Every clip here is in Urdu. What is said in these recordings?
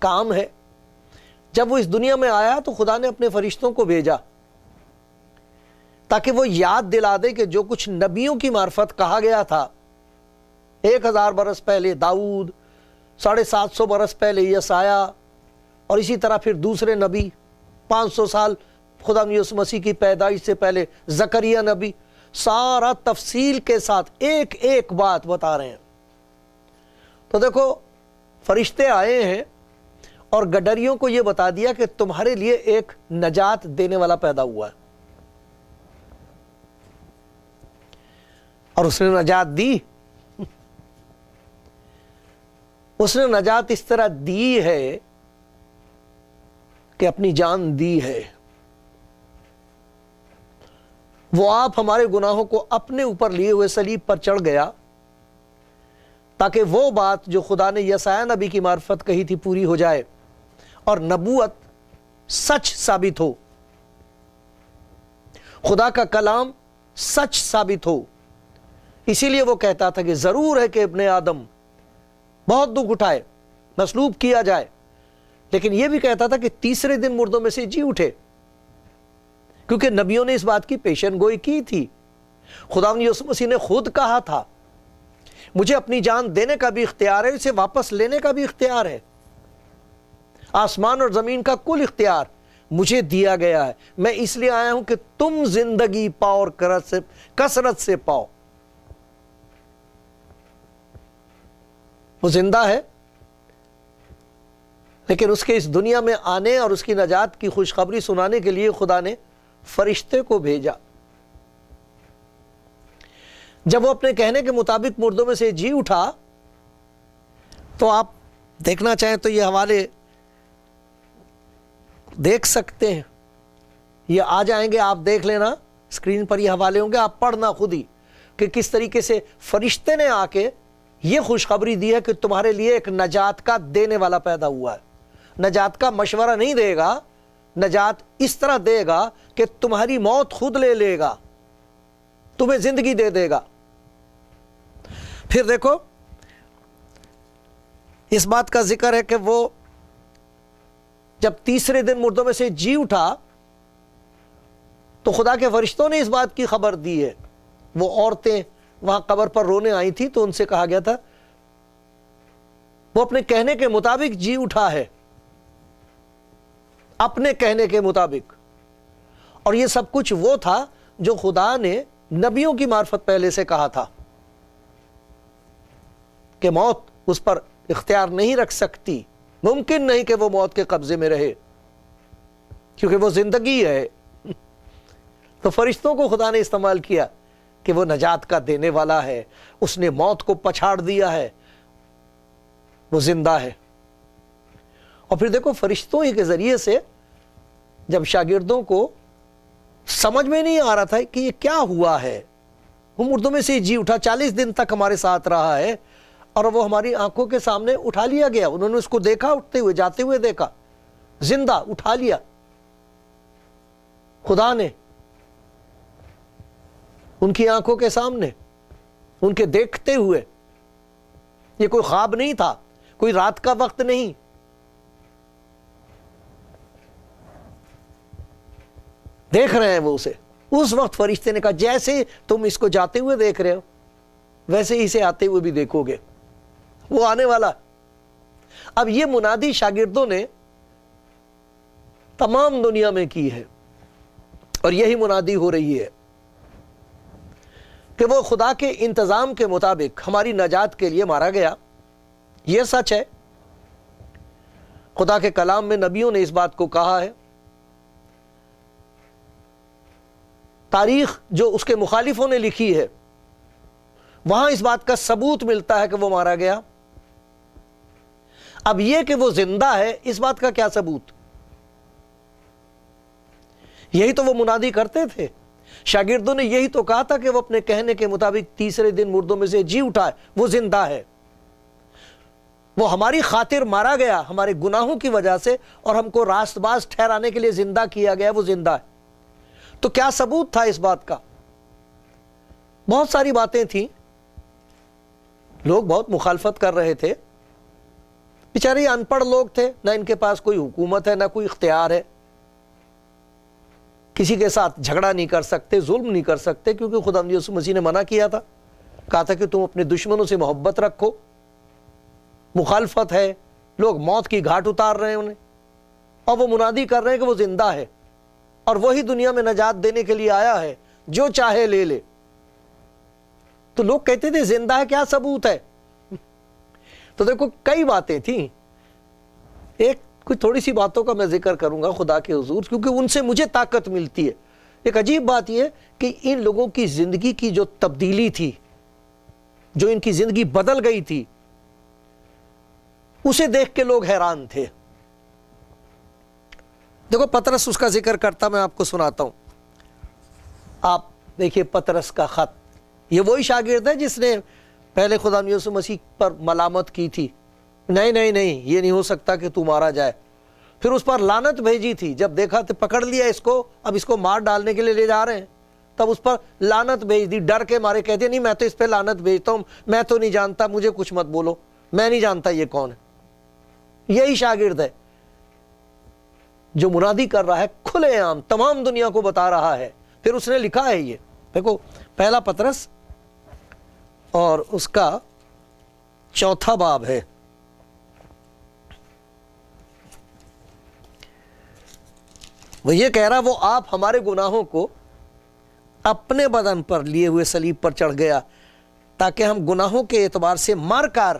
کام ہے. جب وہ اس دنیا میں آیا تو خدا نے اپنے فرشتوں کو بھیجا تاکہ وہ یاد دلا دے کہ جو کچھ نبیوں کی معرفت کہا گیا تھا 1000 برس پہلے داؤد، 750 برس پہلے یسایہ، اور اسی طرح پھر دوسرے نبی 500 سال خدا یسوع مسیح کی پیدائش سے پہلے زکریا نبی، سارا تفصیل کے ساتھ ایک ایک بات بتا رہے ہیں. تو دیکھو فرشتے آئے ہیں اور گڈریوں کو یہ بتا دیا کہ تمہارے لیے ایک نجات دینے والا پیدا ہوا ہے، اور اس نے نجات دی. اس نے نجات اس طرح دی ہے کہ اپنی جان دی ہے. وہ آپ ہمارے گناہوں کو اپنے اوپر لیے ہوئے صلیب پر چڑھ گیا تاکہ وہ بات جو خدا نے یسایہ نبی کی معرفت کہی تھی پوری ہو جائے اور نبوت سچ ثابت ہو، خدا کا کلام سچ ثابت ہو. اسی لیے وہ کہتا تھا کہ ضرور ہے کہ ابن آدم بہت دکھ اٹھائے، مصلوب کیا جائے، لیکن یہ بھی کہتا تھا کہ تیسرے دن مردوں میں سے جی اٹھے، کیونکہ نبیوں نے اس بات کی پیشن گوئی کی تھی. خداوند یسوع مسیح نے خود کہا تھا مجھے اپنی جان دینے کا بھی اختیار ہے، اسے واپس لینے کا بھی اختیار ہے. آسمان اور زمین کا کل اختیار مجھے دیا گیا ہے. میں اس لیے آیا ہوں کہ تم زندگی پاؤ اور کثرت سے پاؤ. وہ زندہ ہے، لیکن اس کے اس دنیا میں آنے اور اس کی نجات کی خوشخبری سنانے کے لیے خدا نے فرشتے کو بھیجا. جب وہ اپنے کہنے کے مطابق مردوں میں سے جی اٹھا تو آپ دیکھنا چاہیں تو یہ حوالے دیکھ سکتے ہیں، یہ آ جائیں گے، آپ دیکھ لینا اسکرین پر یہ حوالے ہوں گے، آپ پڑھنا خود ہی کہ کس طریقے سے فرشتے نے آ کے یہ خوشخبری دی ہے کہ تمہارے لیے ایک نجات کا دینے والا پیدا ہوا ہے. نجات کا مشورہ نہیں دے گا، نجات اس طرح دے گا کہ تمہاری موت خود لے لے گا، تمہیں زندگی دے دے گا. پھر دیکھو اس بات کا ذکر ہے کہ وہ جب تیسرے دن مردوں میں سے جی اٹھا تو خدا کے فرشتوں نے اس بات کی خبر دی ہے. وہ عورتیں وہاں قبر پر رونے آئی تھی تو ان سے کہا گیا تھا وہ اپنے کہنے کے مطابق جی اٹھا ہے، اپنے کہنے کے مطابق. اور یہ سب کچھ وہ تھا جو خدا نے نبیوں کی معرفت پہلے سے کہا تھا کہ موت اس پر اختیار نہیں رکھ سکتی، ممکن نہیں کہ وہ موت کے قبضے میں رہے کیونکہ وہ زندگی ہے. تو فرشتوں کو خدا نے استعمال کیا کہ وہ نجات کا دینے والا ہے، اس نے موت کو پچھاڑ دیا ہے، وہ زندہ ہے. اور پھر دیکھو فرشتوں ہی کے ذریعے سے جب شاگردوں کو سمجھ میں نہیں آ رہا تھا کہ یہ کیا ہوا ہے، وہ مردوں میں سے جی اٹھا، 40 دن تک ہمارے ساتھ رہا ہے اور وہ ہماری آنکھوں کے سامنے اٹھا لیا گیا. انہوں نے اس کو دیکھا، اٹھتے ہوئے جاتے ہوئے دیکھا، زندہ اٹھا لیا خدا نے ان کی آنکھوں کے سامنے، ان کے دیکھتے ہوئے. یہ کوئی خواب نہیں تھا، کوئی رات کا وقت نہیں. دیکھ رہے ہیں وہ اسے. اس وقت فرشتے نے کہا جیسے تم اس کو جاتے ہوئے دیکھ رہے ہو ویسے ہی اسے آتے ہوئے بھی دیکھو گے، وہ آنے والا. اب یہ منادی شاگردوں نے تمام دنیا میں کی ہے اور یہی منادی ہو رہی ہے کہ وہ خدا کے انتظام کے مطابق ہماری نجات کے لیے مارا گیا. یہ سچ ہے، خدا کے کلام میں نبیوں نے اس بات کو کہا ہے. تاریخ جو اس کے مخالفوں نے لکھی ہے وہاں اس بات کا ثبوت ملتا ہے کہ وہ مارا گیا. اب یہ کہ وہ زندہ ہے، اس بات کا کیا ثبوت؟ یہی تو وہ منادی کرتے تھے. شاگردوں نے یہی تو کہا تھا کہ وہ اپنے کہنے کے مطابق تیسرے دن مردوں میں سے جی اٹھا ہے، وہ زندہ ہے، وہ ہماری خاطر مارا گیا ہمارے گناہوں کی وجہ سے اور ہم کو راست باز ٹھہرانے کے لیے زندہ کیا گیا، وہ زندہ ہے. تو کیا ثبوت تھا اس بات کا؟ بہت ساری باتیں تھیں. لوگ بہت مخالفت کر رہے تھے، بیچارے ان پڑھ لوگ تھے، نہ ان کے پاس کوئی حکومت ہے، نہ کوئی اختیار ہے، کسی کے ساتھ جھگڑا نہیں کر سکتے، ظلم نہیں کر سکتے، کیونکہ خدا یسوع مسیح نے منع کیا تھا، کہا تھا کہ تم اپنے دشمنوں سے محبت رکھو۔ مخالفت ہے، لوگ موت کی گھاٹ اتار رہے ہیں انہیں، اور وہ منادی کر رہے ہیں کہ وہ زندہ ہے اور وہی دنیا میں نجات دینے کے لیے آیا ہے، جو چاہے لے لے۔ تو لوگ کہتے تھے زندہ ہے، کیا ثبوت ہے؟ تو دیکھو کئی باتیں تھیں، ایک کچھ تھوڑی سی باتوں کا میں ذکر کروں گا خدا کے حضور، کیونکہ ان سے مجھے طاقت ملتی ہے۔ ایک عجیب بات یہ کہ ان لوگوں کی زندگی کی جو تبدیلی تھی، جو ان کی زندگی بدل گئی تھی، اسے دیکھ کے لوگ حیران تھے۔ دیکھو پطرس اس کا ذکر کرتا، میں آپ کو سناتا ہوں۔ آپ دیکھیے پطرس کا خط، یہ وہی شاگرد ہے جس نے پہلے خدا یسوع مسیح پر ملامت کی تھی، نہیں نہیں نہیں یہ نہیں ہو سکتا کہ تو مارا جائے، پھر اس پر لعنت بھیجی تھی، جب دیکھا تو پکڑ لیا اس کو، اب اس کو مار ڈالنے کے لیے لے جا رہے ہیں، تب اس پر لعنت بھیج دی، ڈر کے مارے کہتے نہیں میں تو اس پہ لعنت بھیجتا ہوں، میں تو نہیں جانتا، مجھے کچھ مت بولو، میں نہیں جانتا یہ کون ہے۔ یہی شاگرد ہے جو منادی کر رہا ہے کھلے عام، تمام دنیا کو بتا رہا ہے۔ پھر اس نے لکھا ہے، یہ دیکھو پہلا پطرس اور اس کا 4 باب ہے، وہ یہ کہہ رہا وہ آپ ہمارے گناہوں کو اپنے بدن پر لیے ہوئے صلیب پر چڑھ گیا، تاکہ ہم گناہوں کے اعتبار سے مر کر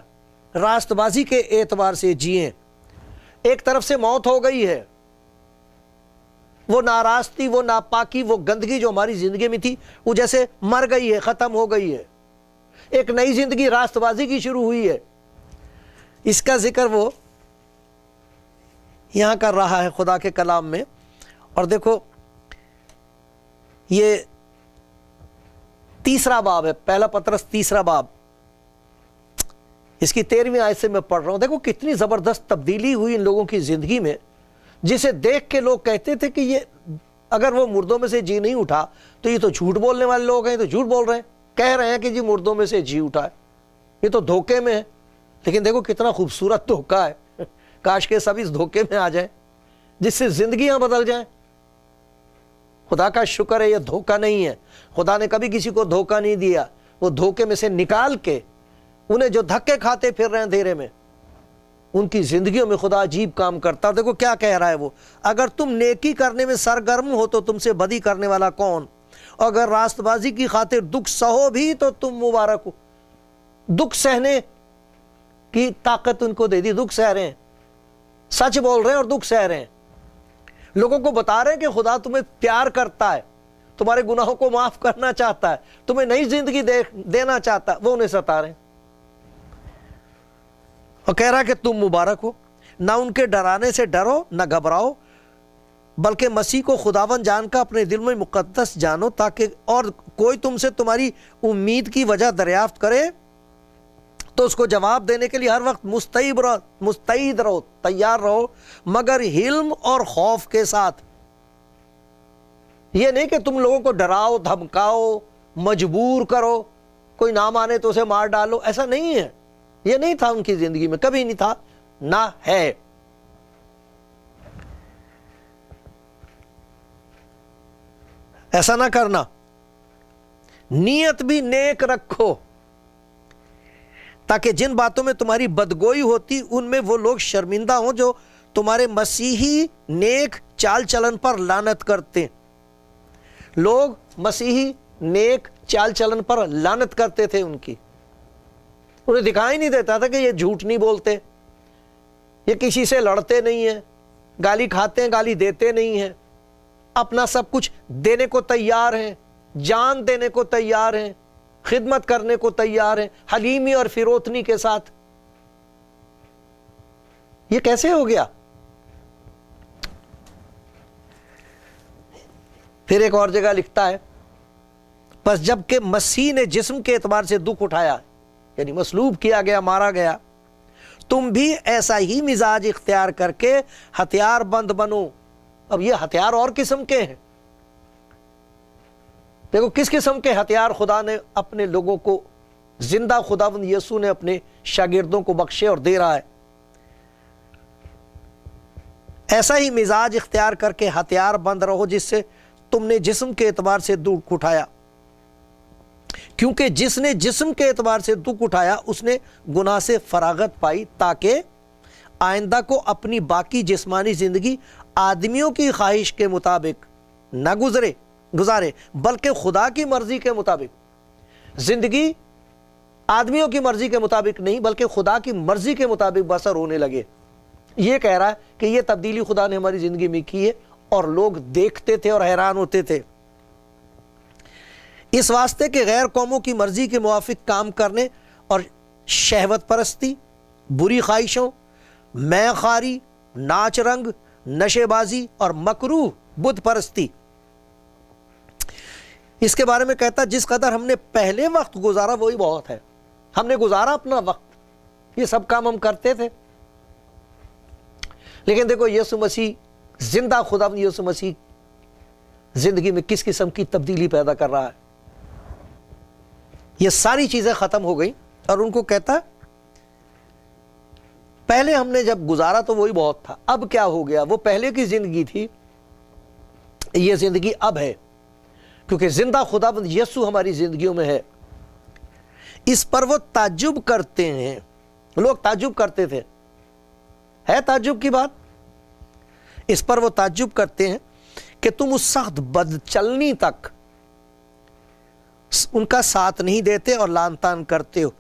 راست بازی کے اعتبار سے جئیں۔ ایک طرف سے موت ہو گئی ہے، وہ ناراستی، وہ ناپاکی، وہ گندگی جو ہماری زندگی میں تھی وہ جیسے مر گئی ہے، ختم ہو گئی ہے، ایک نئی زندگی راست بازی کی شروع ہوئی ہے۔ اس کا ذکر وہ یہاں کر رہا ہے خدا کے کلام میں۔ اور دیکھو یہ 3 باب ہے، پہلا پطرس 3 باب، اس کی 13ویں آیت سے میں پڑھ رہا ہوں۔ دیکھو کتنی زبردست تبدیلی ہوئی ان لوگوں کی زندگی میں، جسے دیکھ کے لوگ کہتے تھے کہ یہ اگر وہ مردوں میں سے جی نہیں اٹھا تو یہ تو جھوٹ بولنے والے لوگ ہیں، تو جھوٹ بول رہے ہیں، کہہ رہے ہیں کہ جی مردوں میں سے جی اٹھا ہے، یہ تو دھوکے میں ہے۔ لیکن دیکھو کتنا خوبصورت دھوکا ہے، کاش کہ سب اس دھوکے میں آ جائیں جس سے زندگیاں بدل جائیں۔ خدا کا شکر ہے یہ دھوکا نہیں ہے، خدا نے کبھی کسی کو دھوکا نہیں دیا، وہ دھوکے میں سے نکال کے انہیں جو دھکے کھاتے پھر رہے ہیں اندھیرے میں، ان کی زندگیوں میں خدا عجیب کام کرتا۔ دیکھو کیا کہہ رہا ہے وہ، اگر تم نیکی کرنے میں سرگرم ہو تو تم سے بدی کرنے والا کون، اگر راست بازی کی خاطر دکھ سہو بھی تو تم مبارک ہو۔ دکھ سہنے کی طاقت ان کو دے دی، دکھ سہ رہے ہیں، سچ بول رہے ہیں اور دکھ سہ رہے ہیں، لوگوں کو بتا رہے ہیں کہ خدا تمہیں پیار کرتا ہے، تمہارے گناہوں کو معاف کرنا چاہتا ہے، تمہیں نئی زندگی دینا چاہتا ہے، وہ انہیں ستا رہے ہیں اور کہہ رہا کہ تم مبارک ہو۔ نہ ان کے ڈرانے سے ڈرو، نہ گھبراؤ، بلکہ مسیح کو خداوند جان کا اپنے دل میں مقدس جانو، تاکہ اور کوئی تم سے تمہاری امید کی وجہ دریافت کرے تو اس کو جواب دینے کے لیے ہر وقت مستعد رہو، تیار رہو، مگر حلم اور خوف کے ساتھ۔ یہ نہیں کہ تم لوگوں کو ڈراؤ، دھمکاؤ، مجبور کرو، کوئی نہ مانے تو اسے مار ڈالو، ایسا نہیں ہے۔ یہ نہیں تھا ان کی زندگی میں، کبھی نہیں تھا، نہ ہے۔ ایسا نہ کرنا، نیت بھی نیک رکھو، تاکہ جن باتوں میں تمہاری بدگوئی ہوتی ان میں وہ لوگ شرمندہ ہوں جو تمہارے مسیحی نیک چال چلن پر لعنت کرتے۔ لوگ مسیحی نیک چال چلن پر لعنت کرتے تھے، ان کی، انہیں دکھائی نہیں دیتا تھا کہ یہ جھوٹ نہیں بولتے، یہ کسی سے لڑتے نہیں ہیں، گالی کھاتے ہیں، گالی دیتے نہیں ہیں، اپنا سب کچھ دینے کو تیار ہیں، جان دینے کو تیار ہیں، خدمت کرنے کو تیار ہیں، حلیمی اور فروتنی کے ساتھ۔ یہ کیسے ہو گیا؟ پھر ایک اور جگہ لکھتا ہے، پس جب کہ مسیح نے جسم کے اعتبار سے دکھ اٹھایا، یعنی مصلوب کیا گیا، مارا گیا، تم بھی ایسا ہی مزاج اختیار کر کے ہتھیار بند بنو۔ اب یہ ہتھیار اور قسم کے ہیں، دیکھو کس قسم کے ہتھیار خدا نے اپنے لوگوں کو، زندہ خداوند یسوع نے اپنے شاگردوں کو بخشے اور دے رہا ہے۔ ایسا ہی مزاج اختیار کر کے ہتھیار بند رہو جس سے تم نے جسم کے اعتبار سے دکھ اٹھایا، کیونکہ جس نے جسم کے اعتبار سے دکھ اٹھایا اس نے گناہ سے فراغت پائی، تاکہ آئندہ کو اپنی باقی جسمانی زندگی آدمیوں کی خواہش کے مطابق نہ گزارے بلکہ خدا کی مرضی کے مطابق، زندگی آدمیوں کی مرضی کے مطابق نہیں بلکہ خدا کی مرضی کے مطابق بسر ہونے لگے۔ یہ کہہ رہا ہے کہ یہ تبدیلی خدا نے ہماری زندگی میں کی ہے اور لوگ دیکھتے تھے اور حیران ہوتے تھے، اس واسطے کہ غیر قوموں کی مرضی کے موافق کام کرنے اور شہوت پرستی، بری خواہشوں، میں خواری، ناچ رنگ، نشے بازی اور مکروہ بت پرستی، اس کے بارے میں کہتا جس قدر ہم نے پہلے وقت گزارا وہی بہت ہے۔ ہم نے گزارا اپنا وقت، یہ سب کام ہم کرتے تھے، لیکن دیکھو یسوع مسیح زندہ خدا یسوع مسیح زندگی میں کس قسم کی تبدیلی پیدا کر رہا ہے۔ یہ ساری چیزیں ختم ہو گئی اور ان کو کہتا پہلے ہم نے جب گزارا تو وہی بہت تھا، اب کیا ہو گیا؟ وہ پہلے کی زندگی تھی، یہ زندگی اب ہے، کیونکہ زندہ خدا یسوع ہماری زندگیوں میں ہے۔ اس پر وہ تعجب کرتے ہیں، لوگ تعجب کرتے تھے، ہے تعجب کی بات؟ اس پر وہ تعجب کرتے ہیں کہ تم اس سخت بد چلنی تک ان کا ساتھ نہیں دیتے اور لان تان کرتے ہو۔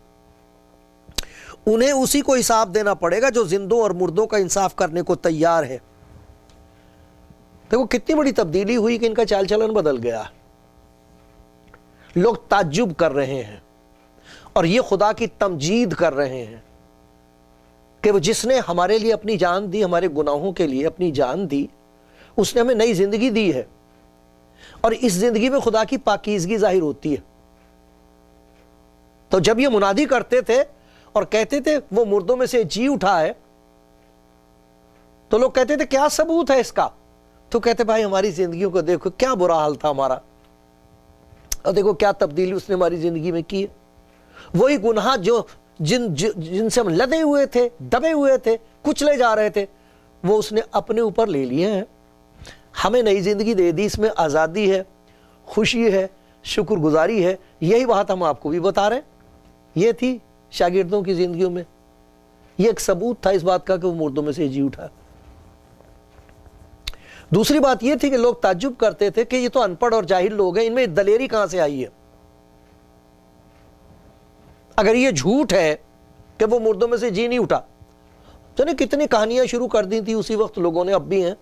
انہیں اسی کو حساب دینا پڑے گا جو زندوں اور مردوں کا انصاف کرنے کو تیار ہے۔ دیکھو کتنی بڑی تبدیلی ہوئی کہ ان کا چال چلن بدل گیا، لوگ تعجب کر رہے ہیں اور یہ خدا کی تمجید کر رہے ہیں کہ وہ جس نے ہمارے لیے اپنی جان دی، ہمارے گناہوں کے لیے اپنی جان دی، اس نے ہمیں نئی زندگی دی ہے اور اس زندگی میں خدا کی پاکیزگی ظاہر ہوتی ہے۔ تو جب یہ منادی کرتے تھے اور کہتے تھے وہ مردوں میں سے جی اٹھا ہے، تو لوگ کہتے تھے کیا ثبوت ہے اس کا؟ تو کہتے بھائی ہماری زندگیوں کو دیکھو، کیا برا حال تھا ہمارا، اور دیکھو کیا تبدیلی اس نے ہماری زندگی میں کی ہے۔ وہی گناہ جو جن سے ہم لدے ہوئے تھے، دبے ہوئے تھے، کچلے جا رہے تھے، وہ اس نے اپنے اوپر لے لیے ہیں، ہمیں نئی زندگی دے دی، اس میں آزادی ہے، خوشی ہے، شکر گزاری ہے۔ یہی بات ہم آپ کو بھی بتا رہے ہیں، یہ تھی شاگردوں کی زندگیوں میں، یہ ایک ثبوت تھا اس بات کا کہ وہ مردوں میں سے جی اٹھا۔ دوسری بات یہ تھی کہ لوگ تعجب کرتے تھے کہ یہ تو ان پڑھ اور جاہل لوگ ہیں، ان میں دلیری کہاں سے آئی ہے؟ اگر یہ جھوٹ ہے کہ وہ مردوں میں سے جی نہیں اٹھا، تو نے کتنی کہانیاں شروع کر دی تھی اسی وقت لوگوں نے، اب بھی ہیں،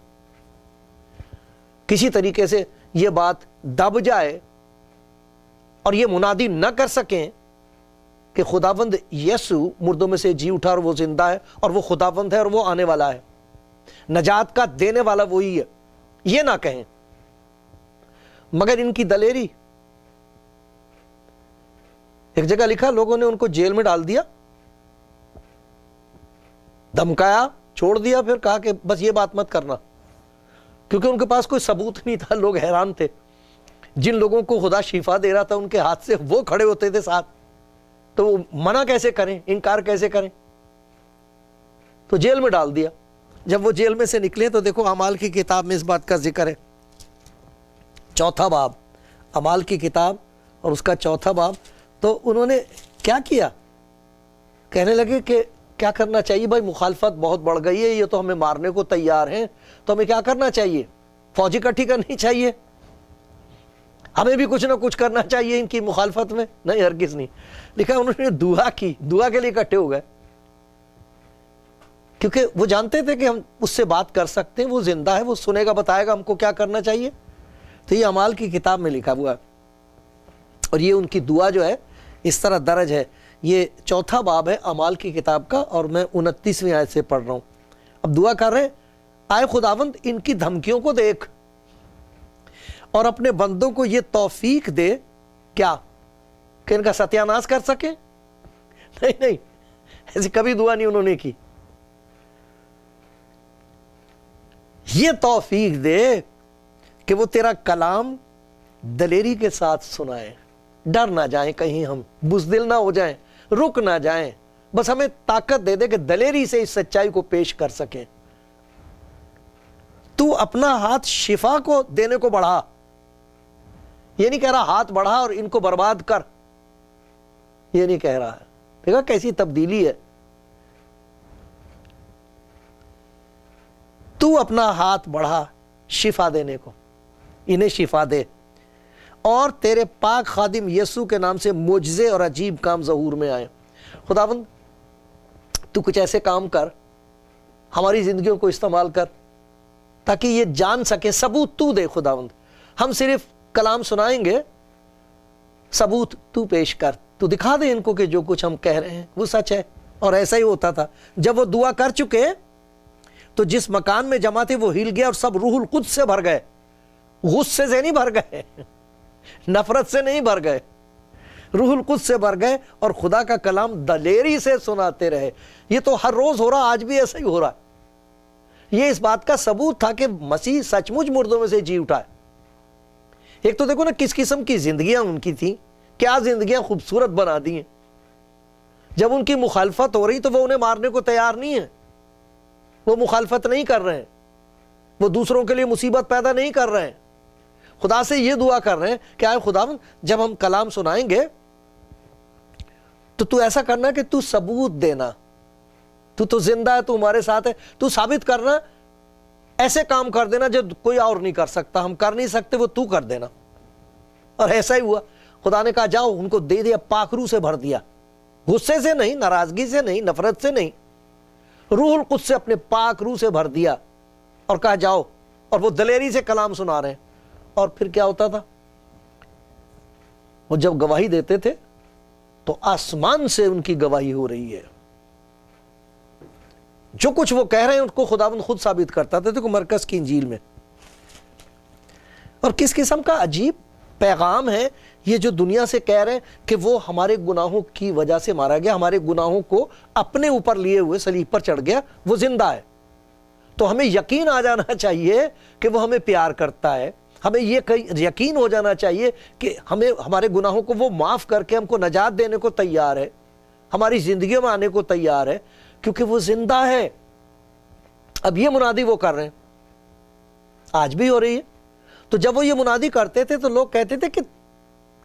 کسی طریقے سے یہ بات دب جائے اور یہ منادی نہ کر سکیں کہ خداوند یسوع مردوں میں سے جی اٹھا اور وہ زندہ ہے اور وہ خداوند ہے اور وہ آنے والا ہے، نجات کا دینے والا وہی ہے، یہ نہ کہیں۔ مگر ان کی دلیری، ایک جگہ لکھا لوگوں نے ان کو جیل میں ڈال دیا، دھمکایا، چھوڑ دیا، پھر کہا کہ بس یہ بات مت کرنا، کیونکہ ان کے پاس کوئی ثبوت نہیں تھا۔ لوگ حیران تھے، جن لوگوں کو خدا شفا دے رہا تھا ان کے ہاتھ سے وہ کھڑے ہوتے تھے ساتھ، تو وہ منع کیسے کریں، انکار کیسے کریں؟ تو جیل میں ڈال دیا۔ جب وہ جیل میں سے نکلے تو دیکھو اعمال کی کتاب میں اس بات کا ذکر ہے، 4 باب، اعمال کی کتاب اور اس کا 4 باب۔ تو انہوں نے کیا کیا؟ کہنے لگے کہ کیا کرنا چاہیے بھائی، مخالفت بہت بڑھ گئی ہے، یہ تو ہمیں مارنے کو تیار ہیں، تو ہمیں کیا کرنا چاہیے؟ فوج اکٹھی کرنی چاہیے، ہمیں بھی کچھ نہ کچھ کرنا چاہیے ان کی مخالفت میں؟ نہیں، ہرگز نہیں۔ لکھا انہوں نے دعا کی، دعا کے لیے اکٹھے ہو گئے، کیونکہ وہ جانتے تھے کہ ہم اس سے بات کر سکتے ہیں، وہ زندہ ہے، وہ سنے گا، بتائے گا ہم کو کیا کرنا چاہیے۔ تو یہ اعمال کی کتاب میں لکھا ہوا ہے، اور یہ ان کی دعا جو ہے اس طرح درج ہے۔ یہ 4 باب ہے اعمال کی کتاب کا، اور میں 29ویں آیت سے پڑھ رہا ہوں۔ اب دعا کر رہے ہیں، آئے خداوند ان کی دھمکیوں کو دیکھ اور اپنے بندوں کو یہ توفیق دے، کیا کہ ان کا ستیہ ناش کر سکے؟ نہیں، ایسی کبھی دعا نہیں انہوں نے کی۔ یہ توفیق دے کہ وہ تیرا کلام دلیری کے ساتھ سنائیں، ڈر نہ جائیں، کہیں ہم بزدل نہ ہو جائیں، رک نہ جائیں، بس ہمیں طاقت دے دے کہ دلیری سے اس سچائی کو پیش کر سکیں۔ تو اپنا ہاتھ شفا کو دینے کو بڑھا. یہ نہیں کہہ رہا ہاتھ بڑھا اور ان کو برباد کر, یہ نہیں کہہ رہا ہے. دیکھا کیسی تبدیلی ہے. تو اپنا ہاتھ بڑھا شفا دینے کو, انہیں شفا دے, اور تیرے پاک خادم یسوع کے نام سے معجزے اور عجیب کام ظہور میں آئے. خداوند تو کچھ ایسے کام کر, ہماری زندگیوں کو استعمال کر, تاکہ یہ جان سکے, ثبوت تو دے خداوند. ہم صرف کلام سنائیں گے, ثبوت تو پیش کر, تو دکھا دے ان کو کہ جو کچھ ہم کہہ رہے ہیں وہ سچ ہے. اور ایسا ہی ہوتا تھا. جب وہ دعا کر چکے تو جس مکان میں جمع تھے وہ ہل گیا اور سب روح القدس سے بھر گئے. غصے سے نہیں بھر گئے, نفرت سے نہیں بھر گئے, روح القدس سے بھر گئے اور خدا کا کلام دلیری سے سناتے رہے. یہ تو ہر روز ہو رہا, آج بھی ایسا ہی ہو رہا ہے. یہ اس بات کا ثبوت تھا کہ مسیح سچ مچ مردوں میں سے جی اٹھا ہے. ایک تو دیکھو نا کس قسم کی زندگیاں ان کی تھیں, کیا زندگیاں خوبصورت بنا دی ہیں. جب ان کی مخالفت ہو رہی تو وہ انہیں مارنے کو تیار نہیں ہے, وہ مخالفت نہیں کر رہے ہیں, وہ دوسروں کے لیے مصیبت پیدا نہیں کر رہے ہیں. خدا سے یہ دعا کر رہے ہیں کہ آئے خداوند جب ہم کلام سنائیں گے تو ایسا کرنا کہ تو ثبوت دینا, تو زندہ ہے, تو ہمارے ساتھ ہے, تو ثابت کرنا, ایسے کام کر دینا جو کوئی اور نہیں کر سکتا, ہم کر نہیں سکتے وہ تو کر دینا. اور ایسا ہی ہوا. خدا نے کہا جاؤ, ان کو دے دیا, پاک روح سے بھر دیا, غصے سے نہیں, ناراضگی سے نہیں, نفرت سے نہیں, روح القدس سے, اپنے پاک روح سے بھر دیا اور کہا جاؤ. اور وہ دلیری سے کلام سنا رہے ہیں. اور پھر کیا ہوتا تھا, وہ جب گواہی دیتے تھے تو آسمان سے ان کی گواہی ہو رہی ہے. جو کچھ وہ کہہ رہے ہیں ان کو خداوند خود ثابت کرتا تھا. دیکھو مرکز کی انجیل میں, اور کس قسم کا عجیب پیغام ہے یہ جو دنیا سے کہہ رہے ہیں کہ وہ ہمارے گناہوں کی وجہ سے مارا گیا, ہمارے گناہوں کو اپنے اوپر لیے ہوئے صلیب پر چڑھ گیا, وہ زندہ ہے. تو ہمیں یقین آ جانا چاہیے کہ وہ ہمیں پیار کرتا ہے. ہمیں یہ یقین ہو جانا چاہیے کہ ہمیں ہمارے گناہوں کو وہ معاف کر کے ہم کو نجات دینے کو تیار ہے, ہماری زندگیوں میں آنے کو تیار ہے, کیونکہ وہ زندہ ہے. اب یہ منادی وہ کر رہے ہیں, آج بھی ہو رہی ہے. تو جب وہ یہ منادی کرتے تھے تو لوگ کہتے تھے کہ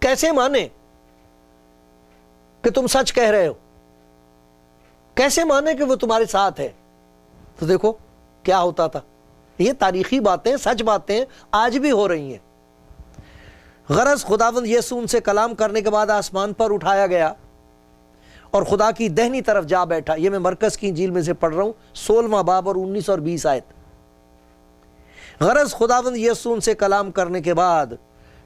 کیسے مانے کہ تم سچ کہہ رہے ہو, کیسے مانے کہ وہ تمہارے ساتھ ہے. تو دیکھو کیا ہوتا تھا. یہ تاریخی باتیں, سچ باتیں آج بھی ہو رہی ہیں. غرض خداوند یسوع ان سے کلام کرنے کے بعد آسمان پر اٹھایا گیا اور خدا کی دہنی طرف جا بیٹھا. یہ میں مرکز کی انجیل میں سے پڑھ رہا ہوں, 16واں باب اور 19 اور 20 آیت. غرض خداوند یسوع ان سے کلام کرنے کے بعد,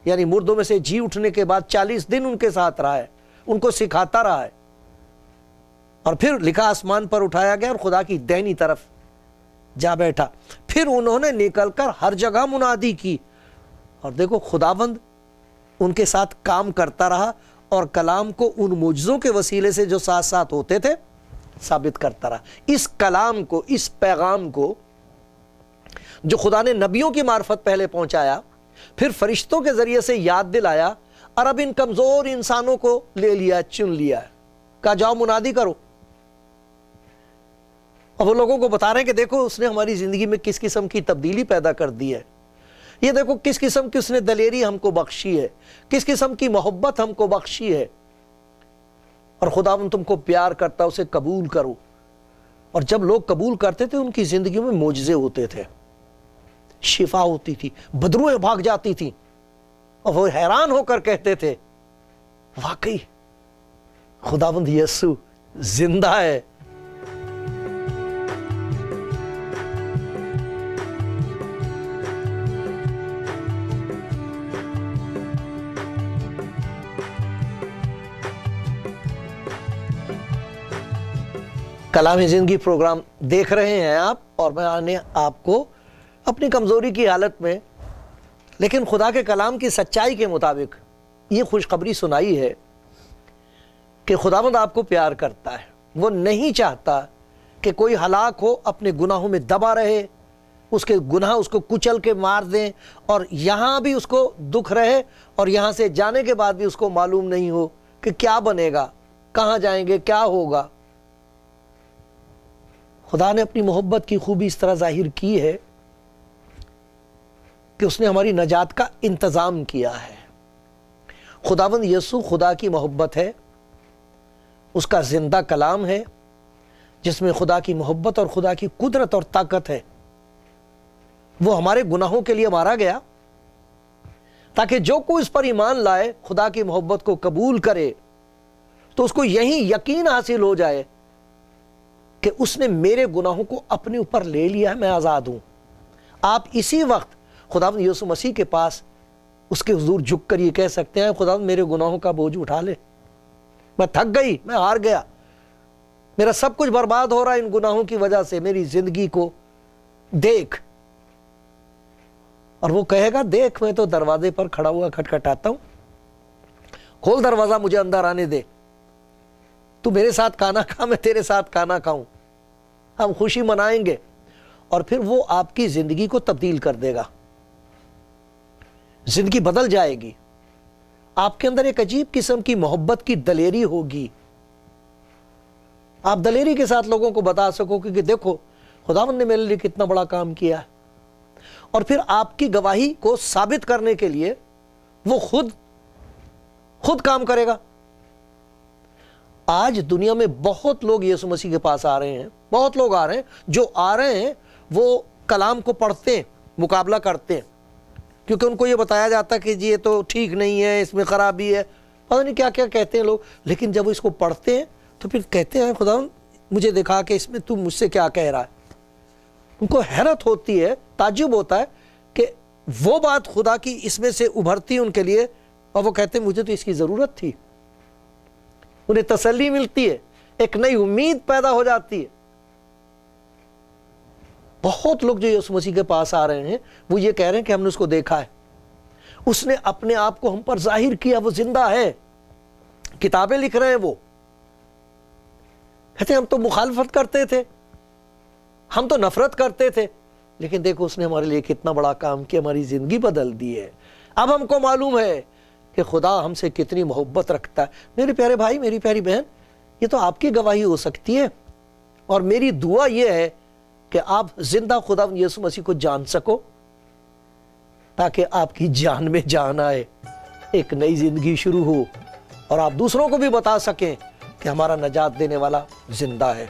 یعنی مردوں میں سے جی اٹھنے کے بعد 40 دن ان کے ساتھ رہا ہے, ان کو سکھاتا رہا ہے. اور پھر لکھا آسمان پر اٹھایا گیا اور خدا کی دہنی طرف جا بیٹھا. پھر انہوں نے نکل کر ہر جگہ منادی کی. اور دیکھو خداوند ان کے ساتھ کام کرتا رہا اور کلام کو ان معجزوں کے وسیلے سے جو ساتھ ساتھ ہوتے تھے ثابت کرتا رہا. اس کلام کو, اس پیغام کو جو خدا نے نبیوں کی معرفت پہلے پہنچایا, پھر فرشتوں کے ذریعے سے یاد دلایا, اور اب ان کمزور انسانوں کو لے لیا, چن لیا, کہا جاؤ منادی کرو. اور وہ لوگوں کو بتا رہے ہیں کہ دیکھو اس نے ہماری زندگی میں کس قسم کی تبدیلی پیدا کر دی ہے, یہ دیکھو کس قسم کی اس نے دلیری ہم کو بخشی ہے, کس قسم کی محبت ہم کو بخشی ہے. اور خداوند تم کو پیار کرتا, اسے قبول کرو. اور جب لوگ قبول کرتے تھے ان کی زندگیوں میں معجزے ہوتے تھے, شفا ہوتی تھی, بدروہیں بھاگ جاتی تھی, اور وہ حیران ہو کر کہتے تھے واقعی خداوند یسوع زندہ ہے. کلام زندگی پروگرام دیکھ رہے ہیں آپ, اور میں نے آپ کو اپنی کمزوری کی حالت میں لیکن خدا کے کلام کی سچائی کے مطابق یہ خوشخبری سنائی ہے کہ خداوند آپ کو پیار کرتا ہے. وہ نہیں چاہتا کہ کوئی ہلاک ہو, اپنے گناہوں میں دبا رہے, اس کے گناہ اس کو کچل کے مار دیں, اور یہاں بھی اس کو دکھ رہے, اور یہاں سے جانے کے بعد بھی اس کو معلوم نہیں ہو کہ کیا بنے گا, کہاں جائیں گے, کیا ہوگا. خدا نے اپنی محبت کی خوبی اس طرح ظاہر کی ہے کہ اس نے ہماری نجات کا انتظام کیا ہے۔ خداوند یسوع خدا کی محبت ہے، اس کا زندہ کلام ہے جس میں خدا کی محبت اور خدا کی قدرت اور طاقت ہے۔ وہ ہمارے گناہوں کے لیے مارا گیا تاکہ جو کوئی اس پر ایمان لائے، خدا کی محبت کو قبول کرے، تو اس کو یہی یقین حاصل ہو جائے کہ اس نے میرے گناہوں کو اپنے اوپر لے لیا ہے، میں آزاد ہوں۔ آپ اسی وقت خداوند یسوع مسیح کے پاس اس کے حضور جھک کر یہ کہہ سکتے ہیں، خداوند میرے گناہوں کا بوجھ اٹھا لے، میں تھک گئی، میں ہار گیا، میرا سب کچھ برباد ہو رہا ہے ان گناہوں کی وجہ سے، میری زندگی کو دیکھ۔ اور وہ کہے گا، دیکھ میں تو دروازے پر کھڑا ہوا کھٹکھٹاتا ہوں، کھول دروازہ، مجھے اندر آنے دے، تو میرے ساتھ کھانا کھا، میں تیرے ساتھ کھانا کھاؤں، ہم خوشی منائیں گے۔ اور پھر وہ آپ کی زندگی کو تبدیل کر دے گا، زندگی بدل جائے گی، آپ کے اندر ایک عجیب قسم کی محبت کی دلیری ہوگی، آپ دلیری کے ساتھ لوگوں کو بتا سکو کہ دیکھو خداوند نے میرے لیے کتنا بڑا کام کیا ہے۔ اور پھر آپ کی گواہی کو ثابت کرنے کے لیے وہ خود کام کرے گا۔ آج دنیا میں بہت لوگ یسوع مسیح کے پاس آ رہے ہیں، بہت لوگ آ رہے ہیں، جو آ رہے ہیں وہ کلام کو پڑھتے ہیں، مقابلہ کرتے ہیں، کیونکہ ان کو یہ بتایا جاتا ہے کہ جی یہ تو ٹھیک نہیں ہے، اس میں خرابی ہے، پتہ نہیں کیا کیا کہتے ہیں لوگ، لیکن جب وہ اس کو پڑھتے ہیں تو پھر کہتے ہیں خداوند مجھے دکھا کہ اس میں تو مجھ سے کیا کہہ رہا ہے۔ ان کو حیرت ہوتی ہے، تعجب ہوتا ہے کہ وہ بات خدا کی اس میں سے ابھرتی ہے ان کے لیے، اور وہ کہتے ہیں مجھے تو اس کی ضرورت تھی۔ انہیں تسلی ملتی ہے، ایک نئی امید پیدا ہو جاتی ہے۔ بہت لوگ جو یسوع مسیح کے پاس آ رہے ہیں وہ یہ کہہ رہے ہیں کہ ہم نے اس کو دیکھا ہے، اس نے اپنے آپ کو ہم پر ظاہر کیا، وہ زندہ ہے۔ کتابیں لکھ رہے ہیں، وہ کہتے ہیں ہم تو مخالفت کرتے تھے، ہم تو نفرت کرتے تھے، لیکن دیکھو اس نے ہمارے لیے کتنا بڑا کام کیا، ہماری زندگی بدل دی ہے۔ اب ہم کو معلوم ہے کہ خدا ہم سے کتنی محبت رکھتا ہے۔ میرے پیارے بھائی، میری پیاری بہن، یہ تو آپ کی گواہی ہو سکتی ہے، اور میری دعا یہ ہے کہ آپ زندہ خداوند یسوع مسیح کو جان سکو، تاکہ آپ کی جان میں جان آئے، ایک نئی زندگی شروع ہو، اور آپ دوسروں کو بھی بتا سکیں کہ ہمارا نجات دینے والا زندہ ہے۔